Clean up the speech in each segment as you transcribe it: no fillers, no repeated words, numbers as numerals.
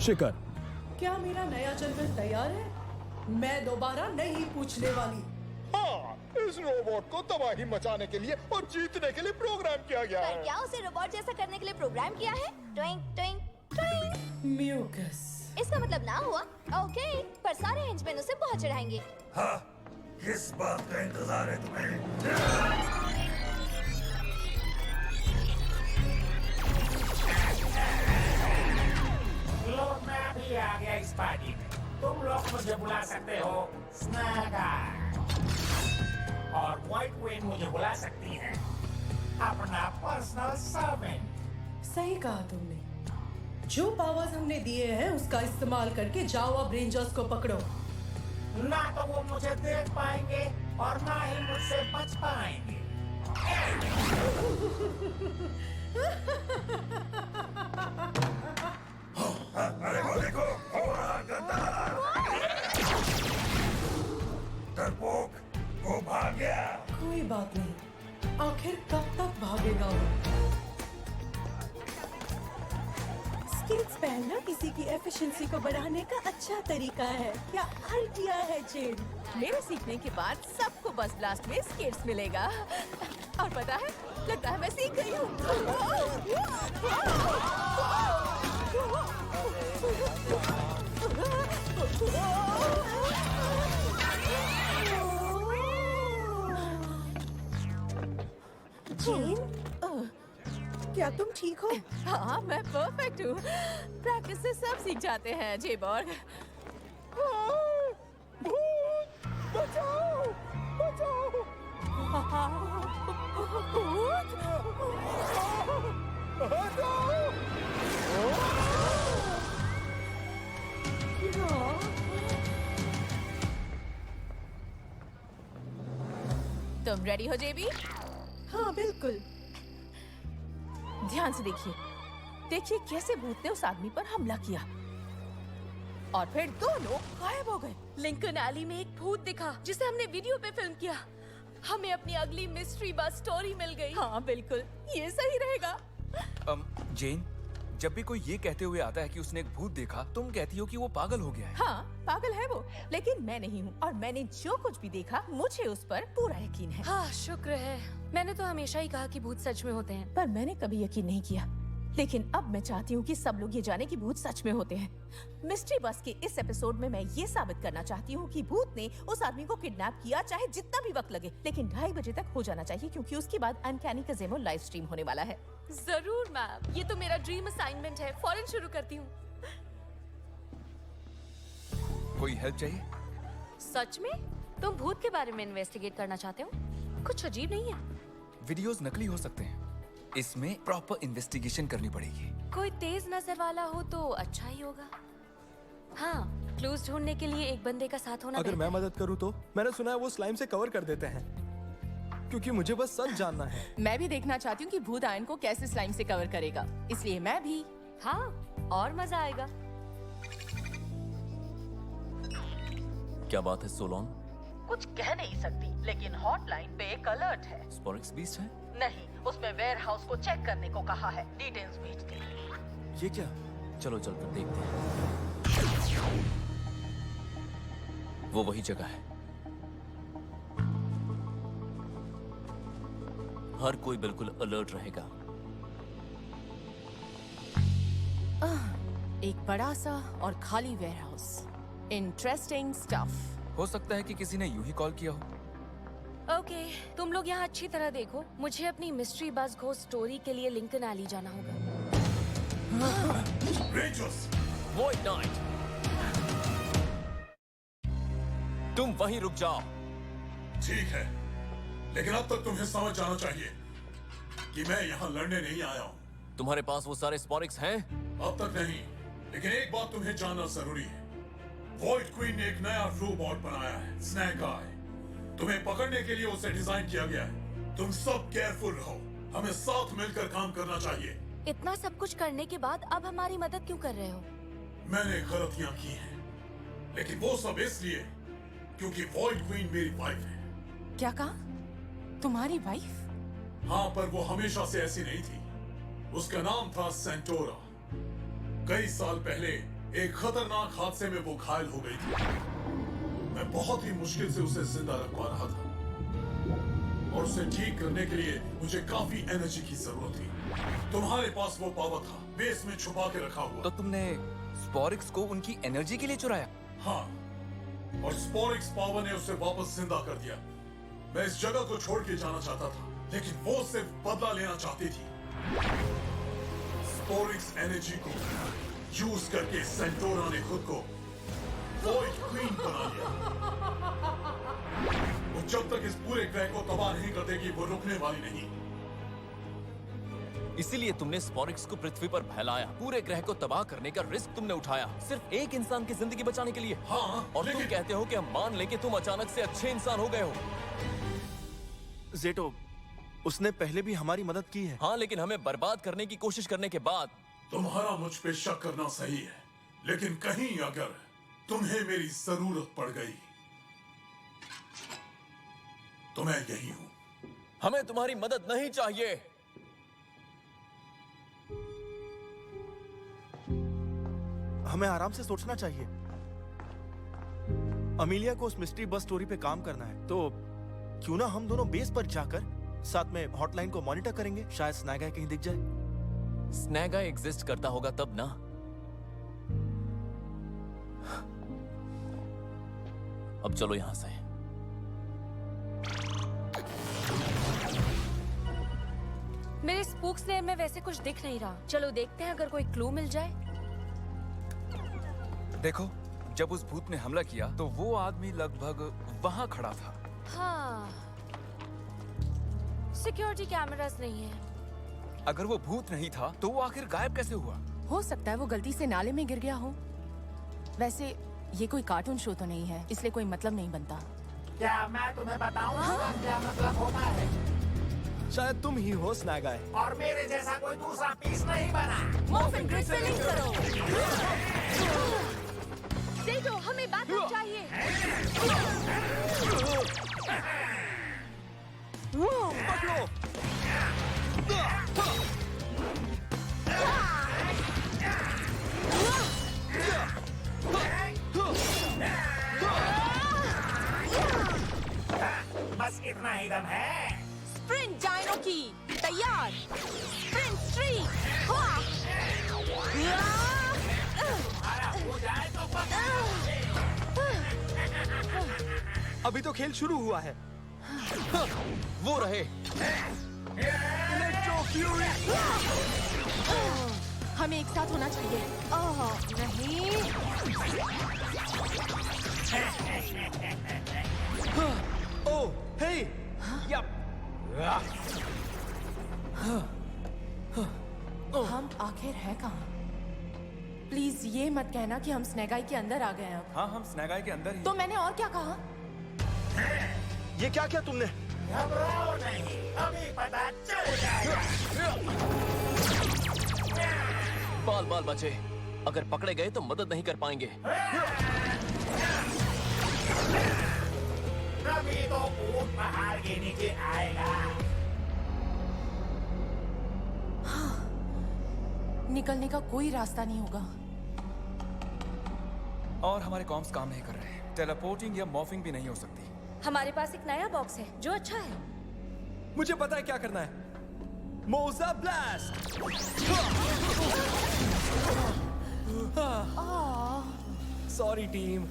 शिखर, क्या मेरा नया जंगल तैयार है? मैं दोबारा नहीं पूछने वाली। हाँ, इस रोबोट को तबाही मचाने के लिए और जीतने के लिए प्रोग्राम किया गया पर है। क्या उसे रोबोट जैसा करने के लिए प्रोग्राम किया है? ट्विंक ट्विंक ट्विंक। म्यूकस। इसका मतलब ना हुआ। ओके, पर सारे हेंचमैन उसे बहुत चढ़ाएंगे। हाँ, किस बात का इंतजार है तुम्हें? लोग मैं भी आ गया इस पार्टी में। तुम लोग मुझे बुला सकते हो स्नैक आय, और व्हाइट क्वीन मुझे बुला सकती है अपना पर्सनल सर्वेंट। सही कहा तुमने। जो पावर्स हमने दिए हैं उसका इस्तेमाल करके जाओ अब रेंजर्स को पकड़ो। ना तो वो मुझे देख पाएंगे और ना ही मुझसे बच पाएंगे। अरे वो देखो, वो रहा गद्दार। डरपोक, वो भाग गया। कोई बात नहीं, आखिर कब तक भागेगा वो? स्किल्स पहनना किसी की एफिशिएंसी को बढ़ाने का अच्छा तरीका है। क्या आइडिया है जेन? मेरे सीखने के बाद सबको बस ब्लास्ट में स्किल्स मिलेगा। और पता है, लगता है मैं सीख गई हूँ। जेन, क्या तुम ठीक हो? हाँ, मैं परफेक्ट हूँ। प्रैक्टिस से सब सीख जाते हैं, जेबॉर्ग। बचाओ, बचाओ। तुम रेडी हो जेबी? हाँ बिल्कुल। ध्यान से देखिए, देखिए कैसे भूत ने उस आदमी पर हमला किया और फिर दोनों गायब हो गए। लिंकन एली में एक भूत दिखा जिसे हमने वीडियो पे फिल्म किया। हमें अपनी अगली मिस्ट्री बस स्टोरी मिल गई। हाँ बिल्कुल, ये सही रहेगा। जेन, जब भी कोई ये कहते हुए आता है कि उसने एक भूत देखा, तुम कहती हो कि वो पागल हो गया है। हाँ, पागल है वो, लेकिन मैं नहीं हूँ और मैंने जो कुछ भी देखा मुझे उस पर पूरा यकीन है। हाँ, शुक्र है। मैंने तो हमेशा ही कहा कि भूत सच में होते हैं। पर मैंने कभी यकीन नहीं किया, लेकिन अब मैं चाहती हूँ कि सब लोग ये जाने कि भूत सच में होते हैं। मिस्ट्री बस के इस एपिसोड में मैं ये साबित करना चाहती हूँ कि भूत ने उस आदमी को किडनैप किया, चाहे जितना भी वक्त लगे, लेकिन 2:30 बजे तक हो जाना चाहिए, क्योंकि उसके बाद अनकैनी कज़ेमो लाइव स्ट्रीम होने वाला है। जरूर मैम, ये तो मेरा ड्रीम असाइनमेंट है। फौरन शुरू करती हूँ। कोई हेल्प चाहिए? सच में तुम भूत के बारे में इन्वेस्टिगेट करना चाहते हो? कुछ अजीब नहीं है। वीडियोस नकली हो सकते हैं, इसमें प्रॉपर इन्वेस्टिगेशन करनी पड़ेगी। कोई तेज नजर वाला हो तो अच्छा ही होगा। हाँ, क्लूज ढूंढने के लिए एक बंदे का साथ होना अगर मैं बेहतर मदद करूं तो? मैंने सुना है वो स्लाइम से कवर कर देते हैं, क्योंकि मुझे बस सच जानना है। मैं भी देखना चाहती हूँ कि भूत आयन को कैसे स्लाइम से कवर करेगा, इसलिए मैं भी। हाँ, और मजा आएगा। क्या बात है सोलोन? कुछ कह नहीं सकती, लेकिन हॉटलाइन पे एक अलर्ट है। स्पोरिक्स बीस्ट है? नहीं, उसमें वेयर हाउस को चेक करने को कहा है। डिटेल्स भेज दे। ये क्या? चलो चलकर देखते हैं। वो वही जगह है। हर कोई बिल्कुल अलर्ट रहेगा। एक बड़ा सा और खाली वेयर हाउस। Interesting stuff. हो सकता है कि किसी ने यूं ही कॉल किया हो। ओके, तुम लोग यहाँ अच्छी तरह देखो। मुझे अपनी मिस्ट्री बस घोस्ट स्टोरी के लिए लिंकन एली जाना होगा। रेंजर्स, वॉइड नाइट, तुम वहीं रुक जाओ। ठीक है, लेकिन अब तक तुम्हें समझ जाना चाहिए कि मैं यहाँ लड़ने नहीं आया हूँ। तुम्हारे पास वो सारे स्पोरिक्स हैं? अब तक नहीं, लेकिन एक बात तुम्हें जानना जरूरी है। वॉइड क्वीन ने एक नया रोबोट बनाया है, स्नैक आय। तुम्हें पकड़ने के लिए उसे डिजाइन किया गया है। तुम सब केयरफुल रहो, हमें साथ मिलकर काम करना चाहिए। इतना सब कुछ करने के बाद अब हमारी मदद क्यों कर रहे हो? मैंने गलतियां की हैं, लेकिन वो सब इसलिए क्योंकि वॉइड क्वीन मेरी वाइफ है। क्या कहा? तुम्हारी वाइफ? हाँ, पर वो हमेशा से ऐसी नहीं थी। उसका नाम था सेंटोरा। कई साल पहले एक खतरनाक हादसे में वो घायल हो गई थी। मैं बहुत ही मुश्किल से उसे जिंदा रख पा रहा था और उसे ठीक करने के लिए मुझे काफी एनर्जी की जरूरत थी। तुम्हारे पास वो पावर था, बेस में छुपा के रखा हुआ। तो तुमने स्पोरिक्स को उनकी एनर्जी के लिए चुराया? हाँ, और स्पोरिक्स पावर ने उसे वापस जिंदा कर दिया। मैं इस जगह को छोड़ के जाना चाहता था, लेकिन वो सिर्फ बदला लेना चाहती थी। स्पोरिक्स एनर्जी को यूज करके सेंटोरा ने खुद को वॉइड क्वीन बना लिया। वो जब तक इस पूरे ग्रह को तबाह नहीं कर देगी, वो रुकने वाली नहीं। इसीलिए तुमने स्पोरिक्स को पृथ्वी पर फैलाया, पूरे ग्रह को तबाह करने का रिस्क तुमने उठाया, सिर्फ एक इंसान की जिंदगी बचाने के लिए। हाँ, और तुम कहते हो कि हम मान लें कि तुम अचानक से अच्छे इंसान हो गए हो। ज़ेटो, उसने पहले भी हमारी मदद की है। हाँ, लेकिन हमें बर्बाद करने की कोशिश करने के बाद। तुम्हारा मुझ पे शक करना सही है, लेकिन कहीं अगर तुम्हें मेरी जरूरत पड़ गई तो मैं यही हूं। हमें तुम्हारी मदद नहीं चाहिए। हमें आराम से सोचना चाहिए। अमीलिया को उस मिस्ट्री बस स्टोरी पे काम करना है, तो क्यों ना हम दोनों बेस पर जाकर साथ में हॉटलाइन को मॉनिटर करेंगे। शायद स्नैग आय कहीं दिख जाए। स्नैग आय एग्जिस्ट करता होगा तब ना। अब चलो यहां से। मेरे स्पूक स्नेयर में वैसे कुछ दिख नहीं रहा। चलो देखते हैं अगर कोई क्लू मिल जाए। देखो, जब उस भूत ने हमला किया तो वो आदमी लगभग वहां खड़ा था। हाँ, सिक्योरिटी कैमरास नहीं है। अगर वो भूत नहीं था तो वो आखिर गायब कैसे हुआ? हो सकता है वो गलती से नाले में गिर गया हो। वैसे ये कोई कार्टून शो तो नहीं है, इसलिए कोई मतलब नहीं बनता। क्या मैं तुम्हें बताऊं क्या मतलब होता है? शायद तुम ही हो स्नैग आय। और मेरे जैसा कोई दूसरा पीस नहीं बना। मॉर्फिन ग्रिड से लिंक करो। ज़ेटो, हमें बैकअप चाहिए। पकड़ो। बस इतना ही दम है। स्प्रिंट डायनो की तैयार। Sprint streak. हो जाए तो अभी तो खेल शुरू हुआ है। वो रहे। हमें एक साथ होना चाहिए। नहीं। ओह, हे, हम आखिर है कहाँ? प्लीज ये मत कहना कि हम स्नैग आय के अंदर आ गए हैं। हाँ, हम स्नैग आय के अंदर ही। तो मैंने और क्या कहा? ये क्या किया तुमने? घबराओ नहीं, अभी पता चल जाएगा। बाल बाल बचे। अगर पकड़े गए तो मदद नहीं कर पाएंगे। कभी तो ऊंट पहाड़ के नीचे आएगा। निकलने का कोई रास्ता नहीं होगा। और हमारे कॉम्स काम नहीं कर रहे। टेलीपोर्टिंग या मॉर्फिंग भी नहीं हो सकती। हमारे पास एक नया बॉक्स है जो अच्छा है। मुझे पता है क्या करना है। मोजा blast. Sorry team,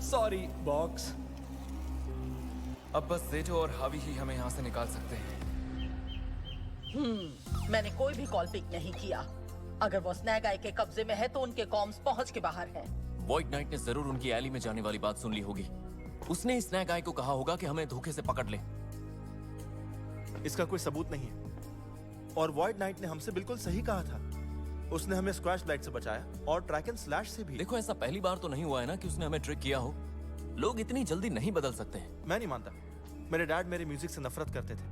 sorry box. अब बस ज़ेटो और हावी ही हमें यहाँ से निकाल सकते हैं। मैंने कोई भी कॉल पिक नहीं किया। अगर वो स्नैग आय के कब्जे में है तो उनके कॉम्स पहुंच के बाहर हैं। वॉइड नाइट ने जरूर उनकी एली में जाने वाली बात सुन ली होगी। उसने इस स्नैग आय को कहा होगा कि हमें धोखे से पकड़ ले। इसका कोई सबूत नहीं है। और वॉइड नाइट ने हमसे बिल्कुल सही कहा था। उसने हमें स्क्वैश ब्लाइट से बचाया और ट्रैक एंड स्लैश से भी। देखो, ऐसा पहली बार तो नहीं हुआ है ना कि उसने हमें ट्रिक किया हो। लोग इतनी जल्दी नहीं बदल सकते। मैं नहीं मानता। मेरे डैड मेरे म्यूजिक से नफरत करते थे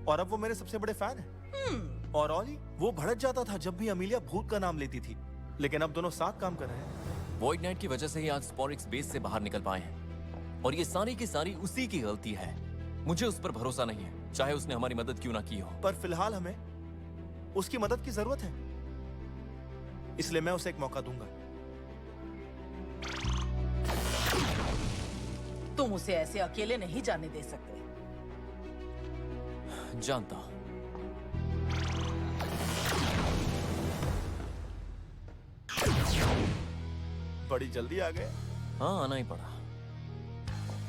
और अब वो मेरे सबसे बड़े फैन हैं। और ऑली, वो भड़क जाता था जब भी अमीलिया भूत का नाम लेती थी, लेकिन अब दोनों साथ काम कर रहे हैं। वॉइड नाइट की वजह से ही आज स्पोरिक्स बेस से बाहर निकल पाए हैं और ये सारी की सारी उसी की गलती है। मुझे उस पर भरोसा नहीं है, चाहे उसने हमारी मदद क्यों ना की हो। पर फिलहाल हमें उसकी मदद की जरूरत है, इसलिए मैं उसे एक मौका दूंगा। तुम उसे ऐसे अकेले नहीं जाने दे सकते। जानता हूं। बड़ी जल्दी आ गए। हाँ, आना ही पड़ा।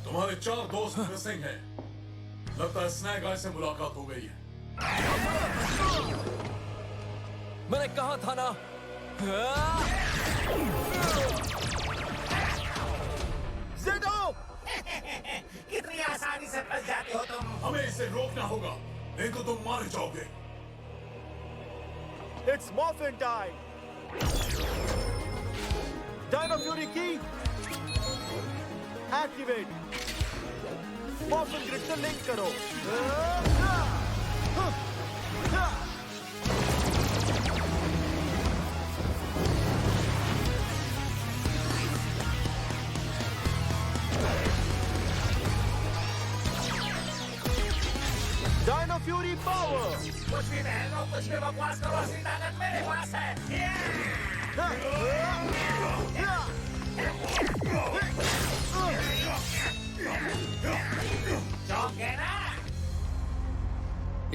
तुम्हारे 4 दोस्त मिसिंग हैं। लगता है स्नैक आय से मुलाकात हो गई है। मैंने कहा था ना। ज़ेडो! कितनी आसानी से फंस जाते हो तुम। हमें इसे रोकना होगा, नहीं तो तुम मारे जाओगे। It's morphin time! Dino Fury key! Activate! Morphin grid से लिंक करो। Dino Fury power! कुछ भी बहन लो, कुछ भी बकवास करो, असली ताकत मेरे पास है। चौंक गए ना?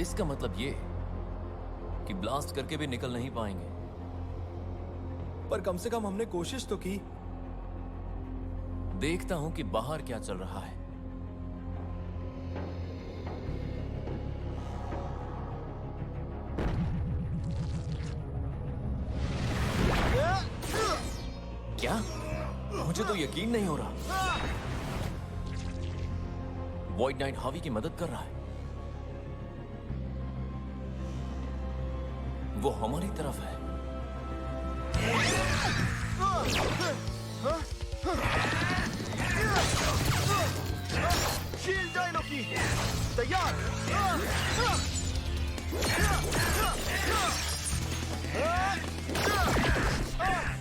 इसका मतलब ये कि ब्लास्ट करके भी निकल नहीं पाएंगे। पर कम से कम हमने कोशिश तो की। देखता हूं कि बाहर क्या चल रहा है। क्या? मुझे तो यकीन नहीं हो रहा। वॉइड नाइट हावी की मदद कर रहा है। वो हमारी तरफ है। शील्ड डायनो की तैयार।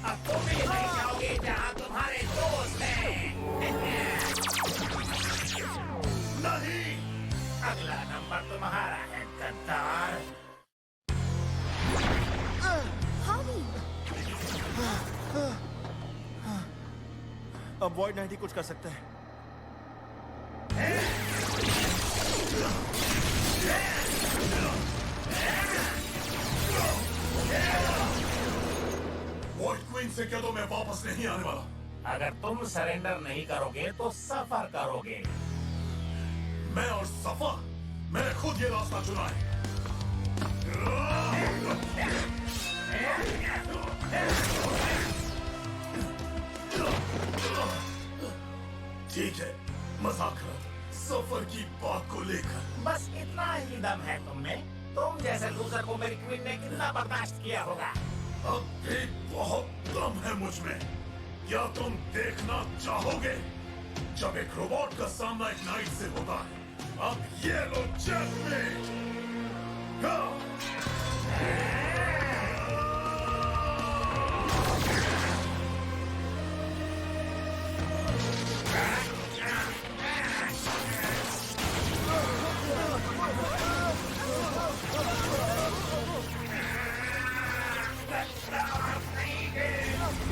अब तुम भी नहीं जाओगे जहाँ तुम्हारे दोस्त हैं। नहीं, अगला नंबर तुम्हारा है गद्दार। अब वॉइड नाइट ही कुछ कर सकते हैं। वॉइड क्वीन से कह दो मैं वापस नहीं आने वाला। अगर तुम सरेंडर नहीं करोगे तो सफर करोगे। मैं और सफर, मैंने खुद ये रास्ता चुना है। ठीक है, मजाक कर सफर की बात को लेकर। बस इतना ही दम है तुम में। तुम जैसे लूजर को मेरी क्वीन ने कितना बर्दाश्त किया होगा। अब भी बहुत दम है मुझ में। क्या तुम देखना चाहोगे जब एक रोबोट का सामना एक नाइट से होता है? अब ये लो चेकमेट।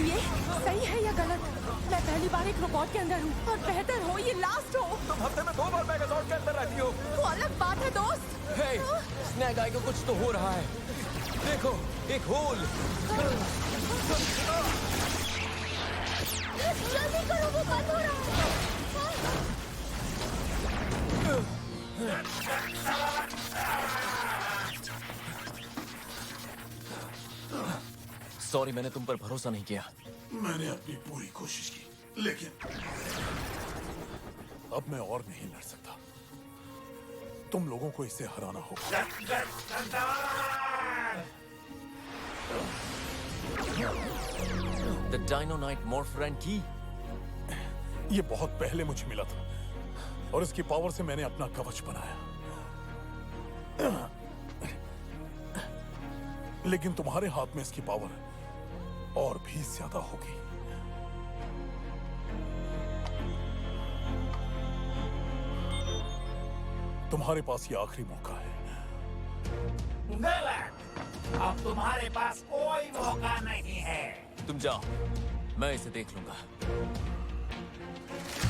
ये सही है या गलत? मैं पहली बार एक रोबोट के अंदर हूँ और बेहतर हो ये लास्ट हो। तुम हफ्ते में 2 बार मेगाजॉर्ड के अंदर रहती हो। वो अलग बात है दोस्त। हे, स्नैक आई को कुछ तो हो रहा है। देखो, एक होल। जल्दी करो, वो बंद हो रहा है। सॉरी, मैंने तुम पर भरोसा नहीं किया। मैंने अपनी पूरी कोशिश की, लेकिन अब मैं और नहीं लड़ सकता। तुम लोगों को इसे हराना होगा। द डायनोनाइट मॉर्फरैन की। ये बहुत पहले मुझे मिला था और इसकी पावर से मैंने अपना कवच बनाया। लेकिन तुम्हारे हाथ में इसकी पावर और भी ज्यादा होगी। तुम्हारे पास ये आखिरी मौका है। गलत। अब तुम्हारे पास कोई मौका नहीं है। तुम जाओ, मैं इसे देख लूंगा।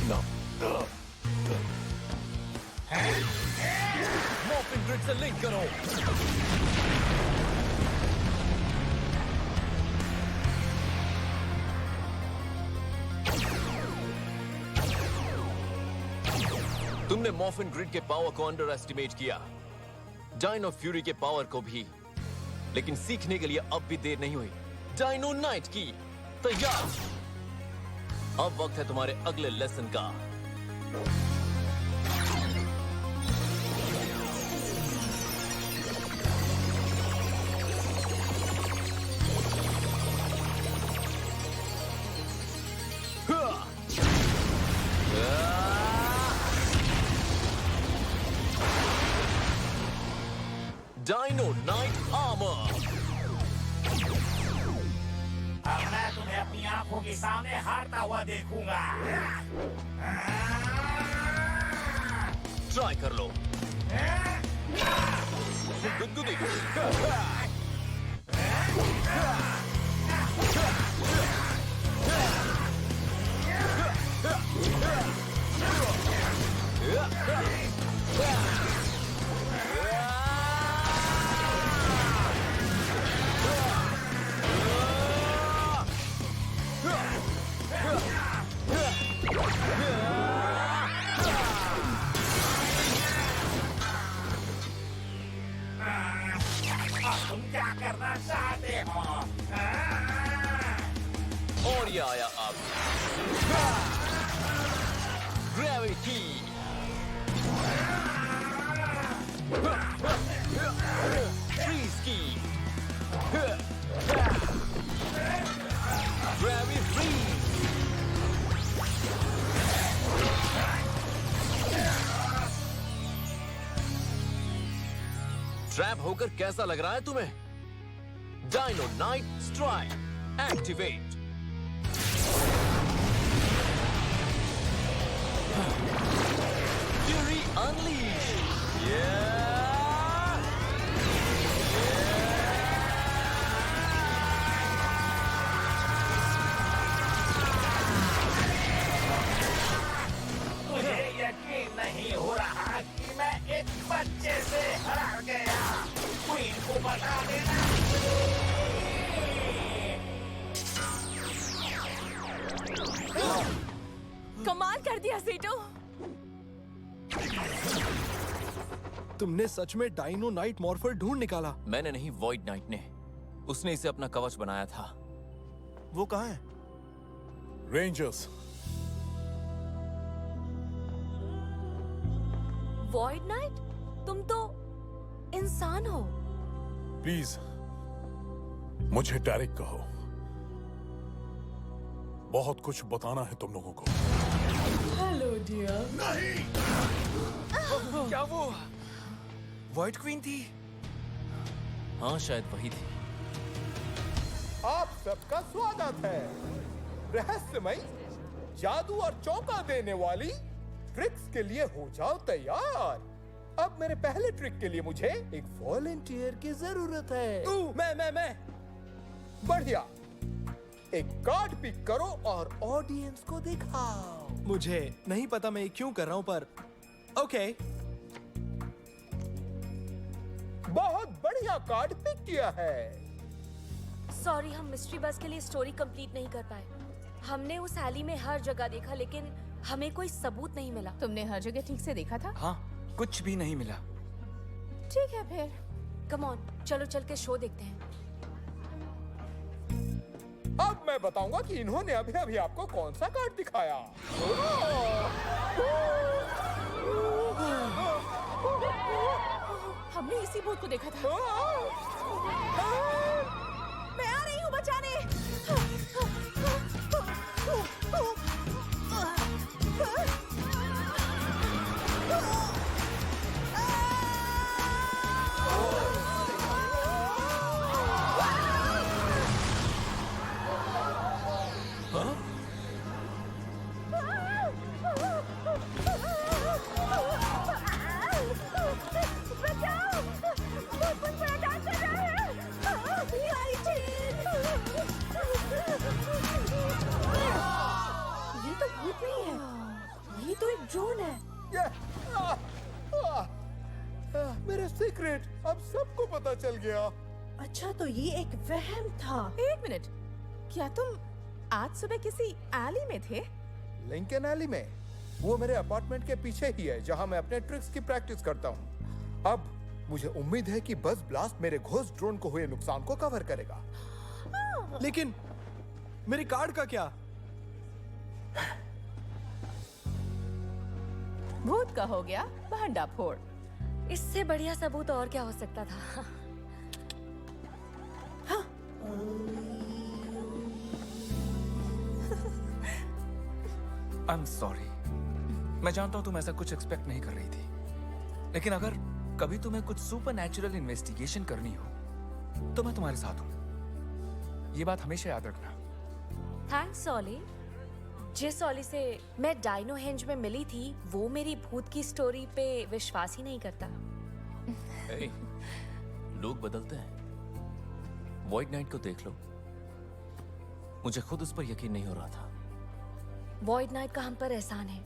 ना, मॉर्फिन ग्रिड से लिंक करो। तुमने मॉर्फिन ग्रिड के पावर को अंडर एस्टिमेट किया, डायनो फ्यूरी के पावर को भी, लेकिन सीखने के लिए अब भी देर नहीं हुई। डायनो नाइट की तैयार। अब वक्त है तुम्हारे अगले लेसन का। Dino knight armour. अब मैं तुम्हें अपनी आंखों के सामने हारता हुआ देखूंगा। ट्राई कर लो। गुदगुदी। तुम क्या करना चाहते हो? और ये आया अब ग्रेविटी। फ्रीज की ग्रेविटी फ्रीज। ट्रैप होकर कैसा लग रहा है तुम्हें? Dino knight strike activate. Fury unleash. मुझे यकीन नहीं हो रहा कि मैं एक बच्चे से हार गया। क्वीन को बता देना। कमाल कर दिया सीटो। तुमने सच में डायनो नाइट मॉर्फर ढूंढ निकाला? मैंने नहीं, वॉइड नाइट ने। उसने इसे अपना कवच बनाया था। वो कहाँ है? रेंजर्स। वॉइड नाइट, तुम तो इंसान हो। प्लीज मुझे डायरेक्ट कहो। बहुत कुछ बताना है तुम लोगों को। Hello dear. नहीं। क्या वो व्हाइट क्वीन थी? हाँ, शायद वही थी। आप सबका स्वागत है रहस्यमय, जादू और चौंका देने वाली ट्रिक्स के लिए। हो जाओ तैयार। अब मेरे पहले ट्रिक के लिए मुझे एक वॉलंटियर की जरूरत है। मैं बढ़िया। एक कार्ड पिक करो और ऑडियंस को दिखाओ। मुझे नहीं पता मैं ये क्यों कर रहा हूँ, पर ओके। बहुत बढ़िया कार्ड पिक किया है। सॉरी, हम मिस्ट्री बस के लिए स्टोरी कंप्लीट नहीं कर पाए। हमने उस एली में हर जगह देखा, लेकिन हमें कोई सबूत नहीं मिला। तुमने हर जगह ठीक से देखा था? हाँ, कुछ भी नहीं मिला। ठीक है फिर। कम ऑन, चलो चल के शो देखते हैं। अब मैं बताऊंगा कि इन्होंने अभी अभी आपको कौन सा कार्ड दिखाया। हमने इसी भूत को देखा था। मैं आ रही हूँ बचाने। चल गया। अच्छा तो ये एक वहम था। एक मिनट, क्या तुम आज सुबह किसी एली में थे? लिंकन एली में? वो मेरे अपार्टमेंट के पीछे ही है जहां मैं अपने ट्रिक्स की प्रैक्टिस करता हूं। अब मुझे उम्मीद है कि बस ब्लास्ट मेरे घोस्ट ड्रोन को हुए नुकसान को कवर करेगा। लेकिन मेरी कार्ड का क्या? भूत का हो गया भंडा फोड़। इससे बढ़िया सबूत और क्या हो सकता था? I am sorry. मैं जानता हूं तुम ऐसा कुछ एक्सपेक्ट नहीं कर रही थी, लेकिन अगर कभी तुम्हें कुछ सुपर नेचुरल इन्वेस्टिगेशन करनी हो तो मैं तुम्हारे साथ हूं। ये बात हमेशा याद रखना। थैंक्स सॉली। जिस सॉली से मैं डायनो हेंज में मिली थी वो मेरी भूत की स्टोरी पे विश्वास ही नहीं करता। Hey, लोग बदलते हैं। व्हाइट नाइट को देख लो, मुझे खुद उस पर यकीन नहीं हो रहा था। वॉइड नाइट का हम पर एहसान है।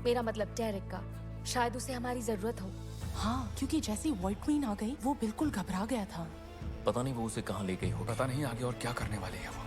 मेरा मतलब डेरिक का। शायद उसे हमारी जरूरत हो। हाँ, क्योंकि जैसे व्हाइट क्वीन आ गई वो बिल्कुल घबरा गया था। पता नहीं वो उसे कहाँ ले गई हो। पता नहीं आगे और क्या करने वाले हैं वो।